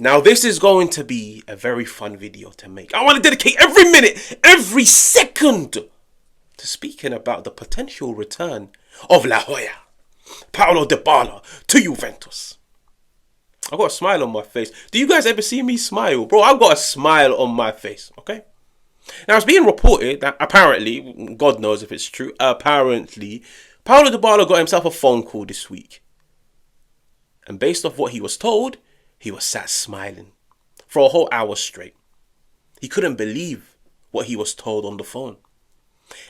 Now, this is going to be a very fun video to make. I want to dedicate every minute, every second to speaking about the potential return of La Joya, Paulo Dybala, to Juventus. I've got a smile on my face. Do you guys ever see me smile? Bro, I've got a smile on my face, okay? Now, it's being reported that apparently, God knows if it's true, apparently, Paulo Dybala got himself a phone call this week. And based off what he was told, he was sat smiling for a whole hour straight. He couldn't believe what he was told on the phone.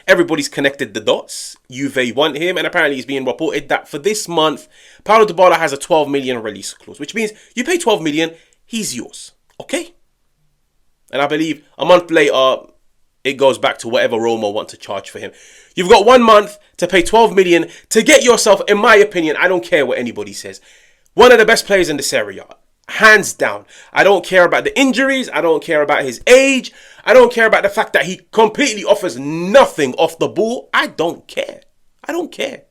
Everybody's connected the dots. Juve want him, and apparently it's being reported that for this month, Paulo Dybala has a 12 million release clause, which means you pay 12 million, he's yours. Okay? And I believe a month later, it goes back to whatever Roma want to charge for him. You've got 1 month to pay 12 million to get yourself, in my opinion, I don't care what anybody says, one of the best players in the Serie A. Hands down. I don't care about the injuries. I don't care about his age. I don't care about the fact that he completely offers nothing off the ball. I don't care. I don't care.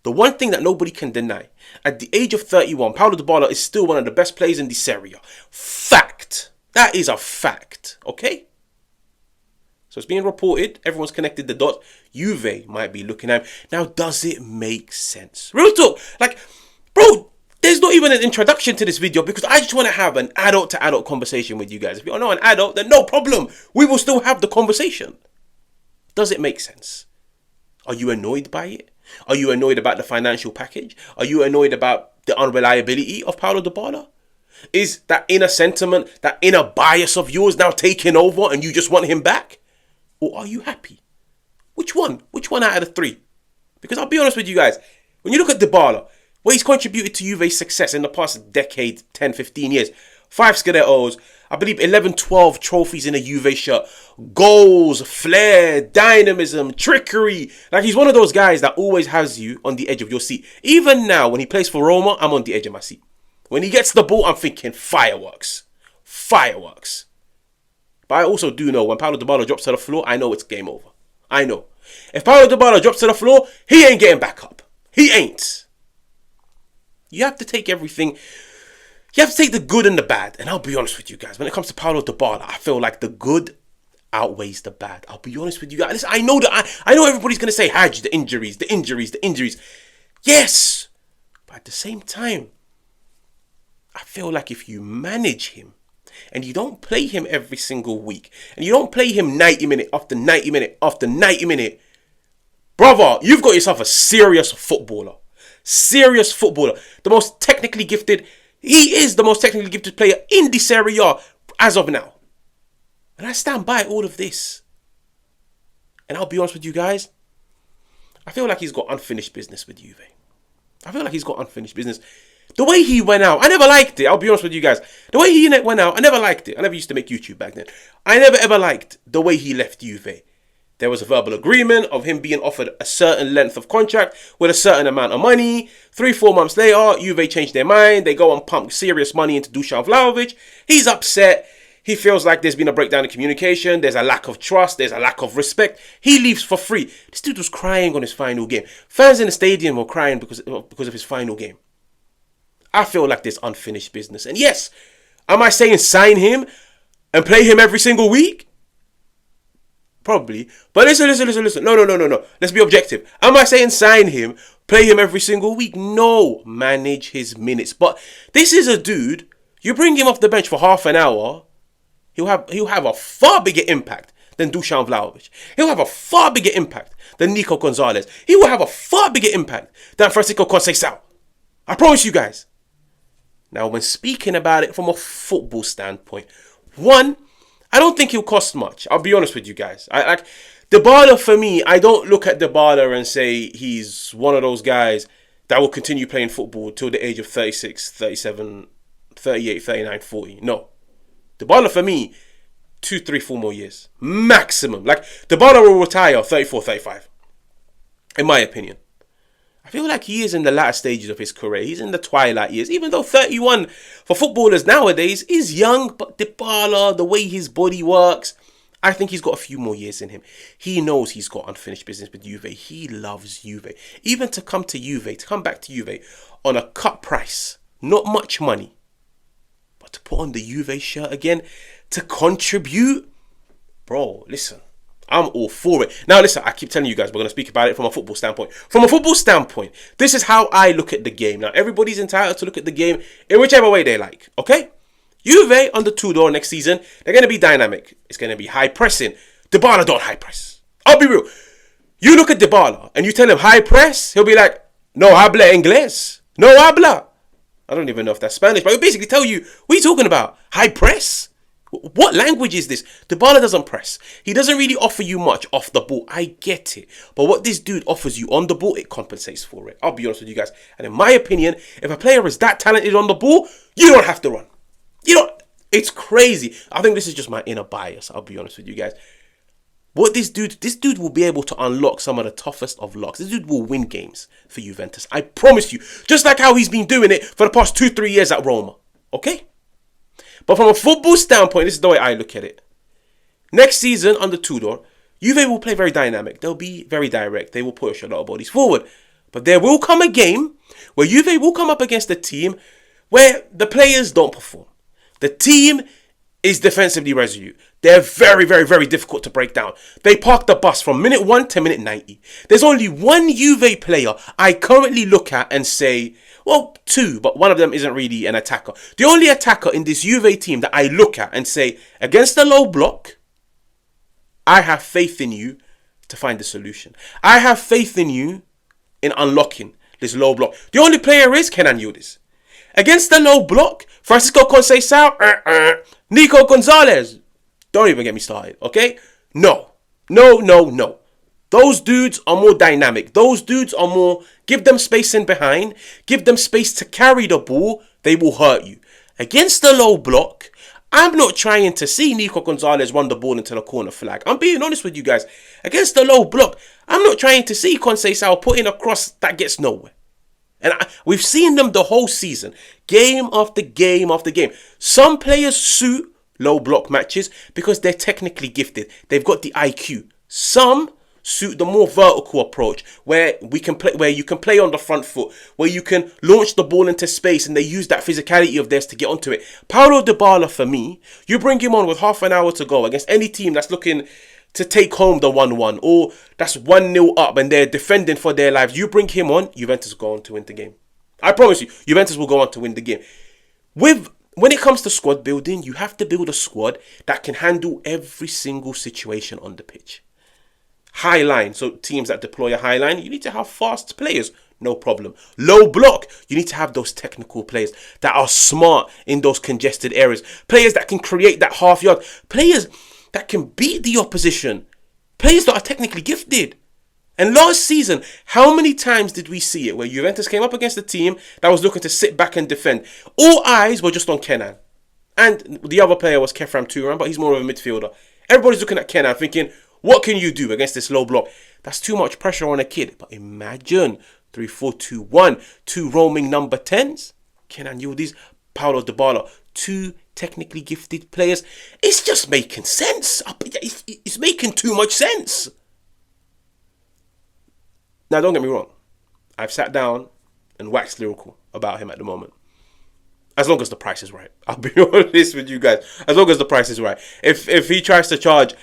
The one thing that nobody can deny, at the age of 31, Paulo Dybala is still one of the best players in the Serie A. Fact. That is a fact. Okay? So it's being reported. Everyone's connected the dots. Juve might be looking at him. Now, does it make sense? Real talk. Like, bro, there's not even an introduction to this video because I just want to have an adult-to-adult conversation with you guys. If you're not an adult, then no problem. We will still have the conversation. Does it make sense? Are you annoyed by it? Are you annoyed about the financial package? Are you annoyed about the unreliability of Paulo Dybala? Is that inner sentiment, that inner bias of yours now taking over and you just want him back? Or are you happy? Which one? Which one out of the three? Because I'll be honest with you guys. When you look at Dybala, what he's contributed to Juve's success in the past decade, 10, 15 years. 5 Scudettos, I believe 11, 12 trophies in a Juve shirt. Goals, flair, dynamism, trickery. Like, he's one of those guys that always has you on the edge of your seat. Even now, when he plays for Roma, I'm on the edge of my seat. When he gets the ball, I'm thinking fireworks. Fireworks. But I also do know when Paulo Dybala drops to the floor, I know it's game over. I know. If Paulo Dybala drops to the floor, he ain't getting back up. He ain't. You have to take everything. You have to take the good and the bad. And I'll be honest with you guys. When it comes to Paulo Dybala, I feel like the good outweighs the bad. I'll be honest with you guys. Listen, I know everybody's going to say, Haj, the injuries. Yes. But at the same time, I feel like if you manage him and you don't play him every single week and you don't play him 90 minute after 90 minute after 90 minute, brother, you've got yourself a serious footballer. Serious footballer. The most technically gifted. He is the most technically gifted player in the Serie A as of now. And I stand by all of this. And I'll be honest with you guys. I feel like he's got unfinished business with Juve. I feel like he's got unfinished business. The way he went out, I never liked it. I'll be honest with you guys. The way he went out, I never liked it. I never used to make YouTube back then. I never ever liked the way he left Juve. There was a verbal agreement of him being offered a certain length of contract with a certain amount of money. 3-4 months later, Juve changed their mind. They go and pump serious money into Dusan Vlahovic. He's upset. He feels like there's been a breakdown in communication. There's a lack of trust. There's a lack of respect. He leaves for free. This dude was crying on his final game. Fans in the stadium were crying because of his final game. I feel like there's unfinished business. And yes, am I saying sign him and play him every single week? Probably. But listen. No. Let's be objective. Am I saying sign him, play him every single week? No. Manage his minutes. But this is a dude, you bring him off the bench for half an hour, he'll have a far bigger impact than Dusan Vlahovic. He'll have a far bigger impact than Nico Gonzalez. He will have a far bigger impact than Francisco Conceição. I promise you guys. Now, when speaking about it from a football standpoint, one, I don't think he'll cost much. I'll be honest with you guys. Dybala, for me, I don't look at Dybala and say he's one of those guys that will continue playing football till the age of 36, 37, 38, 39, 40. No. Dybala, for me, 2, 3, 4 more years. Maximum. Like, Dybala will retire 34, 35. In my opinion. I feel like he is in the latter stages of his career. He's in the twilight years. Even though 31 for footballers nowadays is young, but Dybala, the way his body works, I think he's got a few more years in him. He knows he's got unfinished business with Juve. He loves Juve. Even to come to Juve, to come back to Juve on a cut price, not much money. put on the Juve shirt again to contribute, bro, listen, I'm all for it. Now, listen, I keep telling you guys, we're going to speak about it from a football standpoint. From a football standpoint, this is how I look at the game. Now, everybody's entitled to look at the game in whichever way they like, okay? Juve under Tudor next season, they're going to be dynamic. It's going to be high pressing. Dybala don't high press. I'll be real. You look at Dybala and you tell him high press, he'll be like, no habla inglés. No habla. I don't even know if that's Spanish, but he'll basically tell you, what are you talking about? High press? What language is this? Dybala doesn't press. He doesn't really offer you much off the ball. I get it. But what this dude offers you on the ball, it compensates for it. I'll be honest with you guys. And in my opinion, if a player is that talented on the ball, you don't have to run. You know, it's crazy. I think this is just my inner bias. I'll be honest with you guys. What this dude will be able to unlock some of the toughest of locks. This dude will win games for Juventus. I promise you. Just like how he's been doing it for the past 2-3 years at Roma. Okay? But from a football standpoint, this is the way I look at it. Next season, under Tudor, Juve will play very dynamic. They'll be very direct. They will push a lot of bodies forward. But there will come a game where Juve will come up against a team where the players don't perform. The team is defensively resolute. They're very, very, very difficult to break down. They park the bus from minute 1 to minute 90. There's only one Juve player I currently look at and say, well, two, but one of them isn't really an attacker. The only attacker in this Juve team that I look at and say, against the low block, I have faith in you to find the solution. I have faith in you in unlocking this low block. The only player is Kenan Yildiz. Against the low block, Francisco Conceição, Nico Gonzalez. Don't even get me started, okay? No. Those dudes are more dynamic. Those dudes are more, give them space in behind, give them space to carry the ball, they will hurt you. Against the low block, I'm not trying to see Nico Gonzalez run the ball into the corner flag. I'm being honest with you guys. Against the low block, I'm not trying to see Conceição put in a cross that gets nowhere. And we've seen them the whole season. Game after game after game. Some players suit low block matches because they're technically gifted. They've got the IQ. Some suit the more vertical approach where we can play, where you can play on the front foot, where you can launch the ball into space and they use that physicality of theirs to get onto it. Paulo Dybala, for me, you bring him on with half an hour to go against any team that's looking to take home the 1-1 or that's 1-0 up and they're defending for their lives. You bring him on, Juventus go on to win the game. I promise you, Juventus will go on to win the game. When it comes to squad building, you have to build a squad that can handle every single situation on the pitch. High line, so teams that deploy a high line, you need to have fast players, no problem. Low block, you need to have those technical players that are smart in those congested areas. Players that can create that half yard. Players that can beat the opposition. Players that are technically gifted. And last season, how many times did we see it where Juventus came up against a team that was looking to sit back and defend? All eyes were just on Kenan. And the other player was Kefram Turin, but he's more of a midfielder. Everybody's looking at Kenan thinking, what can you do against this low block? That's too much pressure on a kid. But imagine 3-4-2-1, two roaming number 10s. Kenan Yildiz, Paulo Dybala, two technically gifted players. It's just making sense. It's making too much sense. Now, don't get me wrong. I've sat down and waxed lyrical about him at the moment. As long as the price is right. I'll be honest with you guys. As long as the price is right. If he tries to charge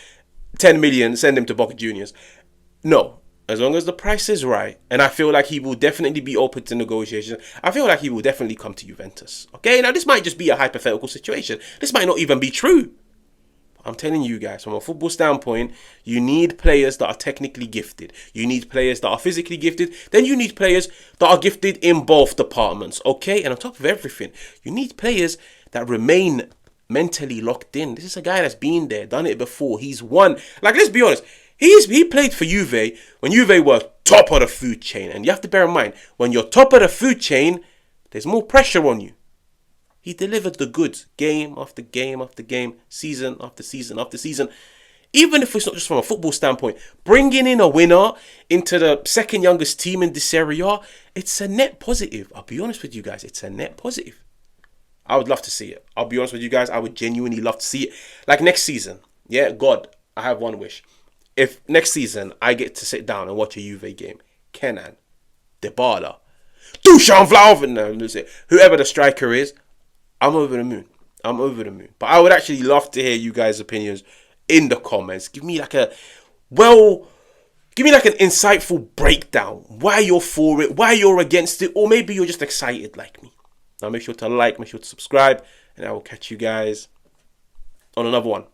10 million, send him to Boca Juniors. No. As long as the price is right, and I feel like he will definitely be open to negotiations, I feel like he will definitely come to Juventus. Okay? Now, this might just be a hypothetical situation. This might not even be true. I'm telling you guys, from a football standpoint, you need players that are technically gifted. You need players that are physically gifted. Then you need players that are gifted in both departments. Okay? And on top of everything, you need players that remain mentally locked in. This is a guy that's been there, done it before. He's won. Like, let's be honest. He played for Juve when Juve were top of the food chain. And you have to bear in mind, when you're top of the food chain, there's more pressure on you. He delivered the goods game after game after game, season after season after season. Even if it's not just from a football standpoint, bringing in a winner into the second youngest team in this Serie A, it's a net positive. I'll be honest with you guys, it's a net positive. I would love to see it. I'll be honest with you guys, I would genuinely love to see it. Like next season, yeah, God, I have one wish. If next season I get to sit down and watch a Juve game, Kenan, Dybala, Dusan Vlahovic, whoever the striker is, I'm over the moon. I'm over the moon. But I would actually love to hear you guys' opinions in the comments. Give me like an insightful breakdown. Why you're for it, why you're against it, or maybe you're just excited like me. Now make sure to like, make sure to subscribe, and I will catch you guys on another one.